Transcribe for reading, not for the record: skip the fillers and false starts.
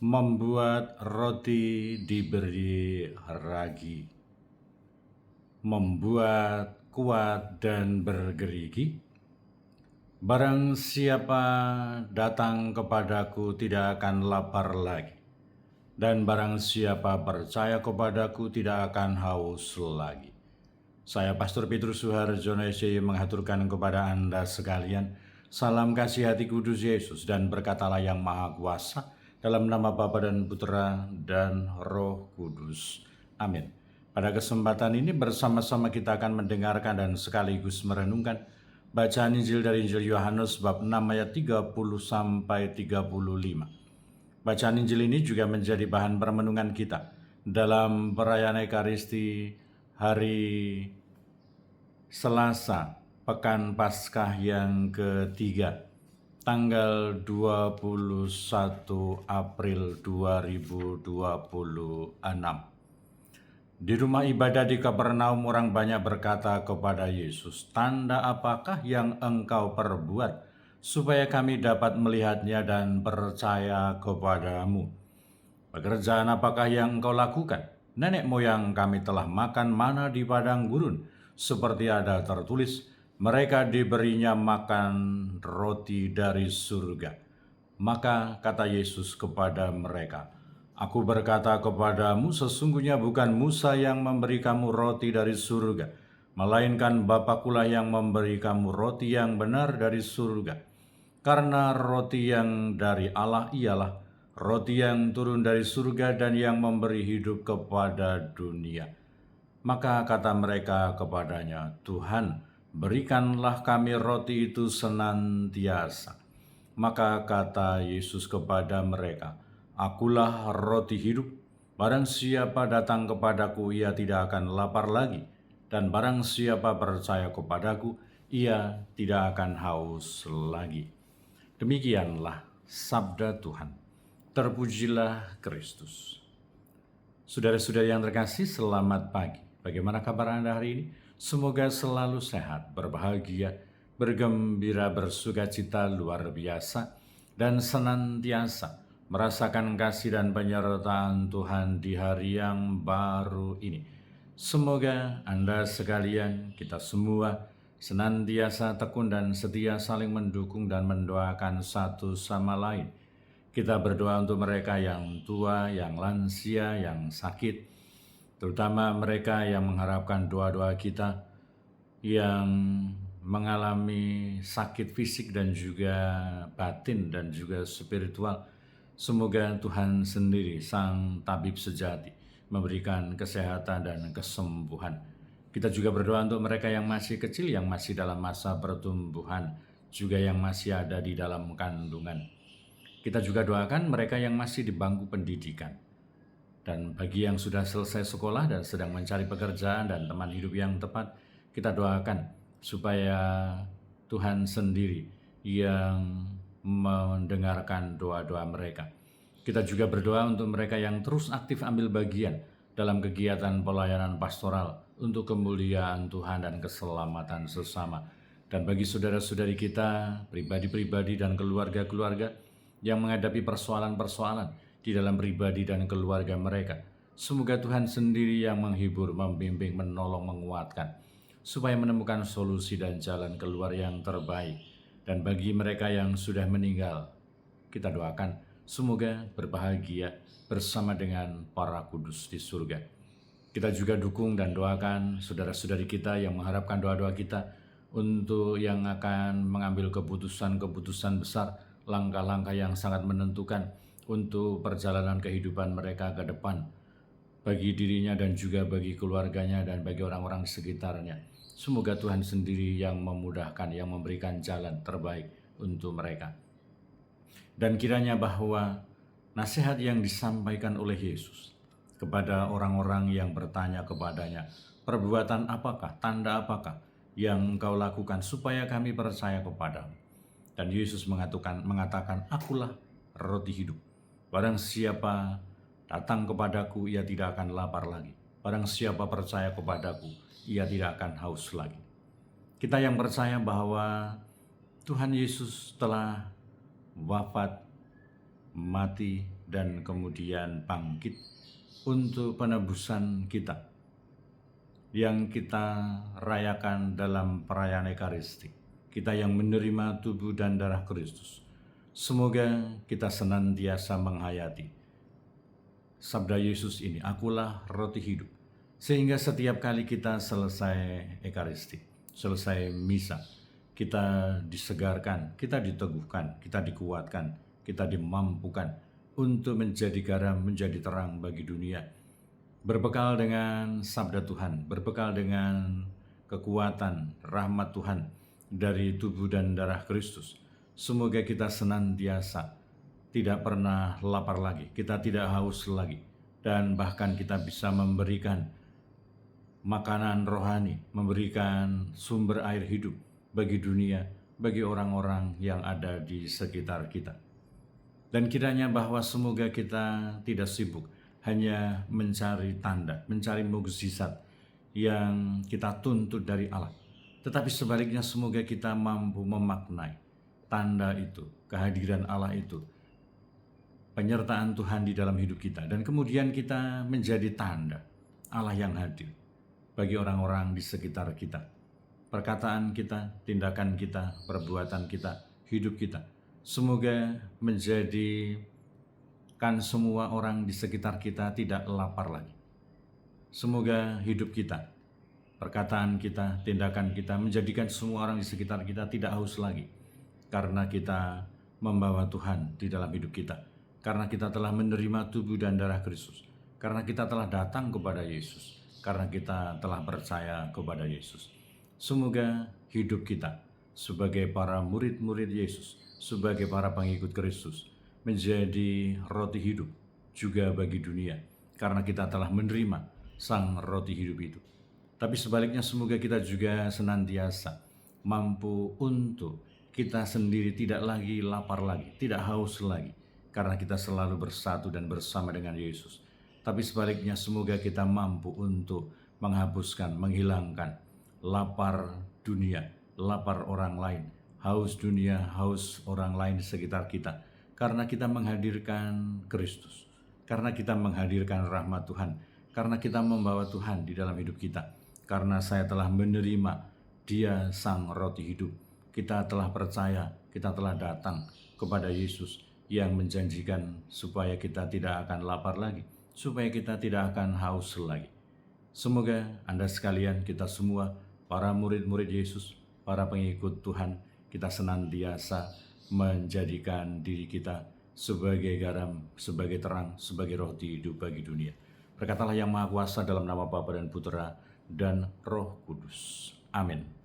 membuat roti diberi ragi, membuat kuat dan bergerigi. Barang siapa datang kepadaku tidak akan lapar lagi, dan barang siapa percaya kepadaku tidak akan haus lagi. Saya Pastor Petrus Suharjono SY mengaturkan kepada Anda sekalian salam kasih hati kudus Yesus dan berkatalah yang maha kuasa dalam nama Bapa dan Putra dan Roh Kudus. Amin. Pada kesempatan ini bersama-sama kita akan mendengarkan dan sekaligus merenungkan bacaan Injil dari Injil Yohanes bab 6 ayat 30 sampai 35. Bacaan Injil ini juga menjadi bahan permenungan kita dalam perayaan Ekaristi hari Selasa, Pekan Paskah yang ketiga, tanggal 21 April 2026. Di rumah ibadah di Kapernaum orang banyak berkata kepada Yesus, "Tanda apakah yang Engkau perbuat supaya kami dapat melihatnya dan percaya kepadamu? Pekerjaan apakah yang Engkau lakukan? Nenek moyang kami telah makan mana di padang gurun, seperti ada tertulis, mereka diberinya makan roti dari surga." Maka kata Yesus kepada mereka, "Aku berkata kepadamu, sesungguhnya bukan Musa yang memberi kamu roti dari surga, melainkan Bapakulah yang memberi kamu roti yang benar dari surga. Karena roti yang dari Allah ialah roti yang turun dari surga dan yang memberi hidup kepada dunia." Maka kata mereka kepadanya, "Tuhan, berikanlah kami roti itu senantiasa." Maka kata Yesus kepada mereka, "Akulah roti hidup. Barang siapa datang kepadaku, ia tidak akan lapar lagi. Dan barang siapa percaya kepadaku, ia tidak akan haus lagi." Demikianlah sabda Tuhan. Terpujilah Kristus. Saudara-saudari yang terkasih, selamat pagi. Bagaimana kabar Anda hari ini? Semoga selalu sehat, berbahagia, bergembira, bersukacita luar biasa, dan senantiasa merasakan kasih dan penyertaan Tuhan di hari yang baru ini. Semoga Anda sekalian, kita semua, senantiasa tekun dan setia saling mendukung dan mendoakan satu sama lain. Kita berdoa untuk mereka yang tua, yang lansia, yang sakit, terutama mereka yang mengharapkan doa-doa kita, yang mengalami sakit fisik dan juga batin dan juga spiritual. Semoga Tuhan sendiri, Sang Tabib sejati, memberikan kesehatan dan kesembuhan. Kita juga berdoa untuk mereka yang masih kecil, yang masih dalam masa pertumbuhan, juga yang masih ada di dalam kandungan. Kita juga doakan mereka yang masih di bangku pendidikan. Dan bagi yang sudah selesai sekolah dan sedang mencari pekerjaan dan teman hidup yang tepat, kita doakan supaya Tuhan sendiri yang mendengarkan doa-doa mereka. Kita juga berdoa untuk mereka yang terus aktif ambil bagian dalam kegiatan pelayanan pastoral untuk kemuliaan Tuhan dan keselamatan sesama. Dan bagi saudara-saudari kita, pribadi-pribadi dan keluarga-keluarga yang menghadapi persoalan-persoalan di dalam pribadi dan keluarga mereka, semoga Tuhan sendiri yang menghibur, membimbing, menolong, menguatkan, supaya menemukan solusi dan jalan keluar yang terbaik. Dan bagi mereka yang sudah meninggal, kita doakan semoga berbahagia bersama dengan para kudus di surga. Kita juga dukung dan doakan saudara-saudari kita yang mengharapkan doa-doa kita untuk yang akan mengambil keputusan-keputusan besar, langkah-langkah yang sangat menentukan untuk perjalanan kehidupan mereka ke depan, bagi dirinya dan juga bagi keluarganya dan bagi orang-orang di sekitarnya. Semoga Tuhan sendiri yang memudahkan, yang memberikan jalan terbaik untuk mereka. Dan kiranya bahwa nasihat yang disampaikan oleh Yesus kepada orang-orang yang bertanya kepadanya, "Perbuatan apakah, tanda apakah yang Engkau lakukan supaya kami percaya kepadamu?" Dan Yesus mengatakan, "Akulah roti hidup. Barang siapa datang kepadaku, ia tidak akan lapar lagi. Barang siapa percaya kepadaku, ia tidak akan haus lagi." Kita yang percaya bahwa Tuhan Yesus telah wafat, mati, dan kemudian bangkit untuk penebusan kita yang kita rayakan dalam perayaan Ekaristi. Kita yang menerima tubuh dan darah Kristus. Semoga kita senantiasa menghayati sabda Yesus ini, akulah roti hidup. Sehingga setiap kali kita selesai Ekaristi, selesai misa, kita disegarkan, kita diteguhkan, kita dikuatkan, kita dimampukan untuk menjadi garam, menjadi terang bagi dunia. Berbekal dengan sabda Tuhan, berbekal dengan kekuatan, rahmat Tuhan dari tubuh dan darah Kristus. Semoga kita senantiasa tidak pernah lapar lagi, kita tidak haus lagi, dan bahkan kita bisa memberikan makanan rohani, memberikan sumber air hidup bagi dunia, bagi orang-orang yang ada di sekitar kita. Dan kiranya bahwa semoga kita tidak sibuk hanya mencari tanda, mencari mukjizat yang kita tuntut dari Allah. Tetapi sebaliknya semoga kita mampu memaknai tanda itu, kehadiran Allah itu, penyertaan Tuhan di dalam hidup kita. Dan kemudian kita menjadi tanda Allah yang hadir bagi orang-orang di sekitar kita. Perkataan kita, tindakan kita, perbuatan kita, hidup kita, semoga menjadikan semua orang di sekitar kita tidak lapar lagi. Semoga hidup kita, perkataan kita, tindakan kita menjadikan semua orang di sekitar kita tidak haus lagi. Karena kita membawa Tuhan di dalam hidup kita. Karena kita telah menerima tubuh dan darah Kristus. Karena kita telah datang kepada Yesus. Karena kita telah percaya kepada Yesus. Semoga hidup kita sebagai para murid-murid Yesus, sebagai para pengikut Kristus, menjadi roti hidup juga bagi dunia. Karena kita telah menerima sang roti hidup itu. Tapi sebaliknya semoga kita juga senantiasa mampu untuk kita sendiri tidak lagi lapar lagi, tidak haus lagi, karena kita selalu bersatu dan bersama dengan Yesus. Tapi sebaliknya semoga kita mampu untuk menghapuskan, menghilangkan lapar dunia, lapar orang lain, haus dunia, haus orang lain di sekitar kita. Karena kita menghadirkan Kristus, karena kita menghadirkan rahmat Tuhan, karena kita membawa Tuhan di dalam hidup kita. Karena saya telah menerima Dia sang roti hidup. Kita telah percaya, kita telah datang kepada Yesus yang menjanjikan supaya kita tidak akan lapar lagi, supaya kita tidak akan haus lagi. Semoga Anda sekalian, kita semua, para murid-murid Yesus, para pengikut Tuhan, kita senantiasa menjadikan diri kita sebagai garam, sebagai terang, sebagai roti hidup bagi dunia. Berkatalah yang Maha Kuasa dalam nama Bapa dan Putera dan Roh Kudus. Amin.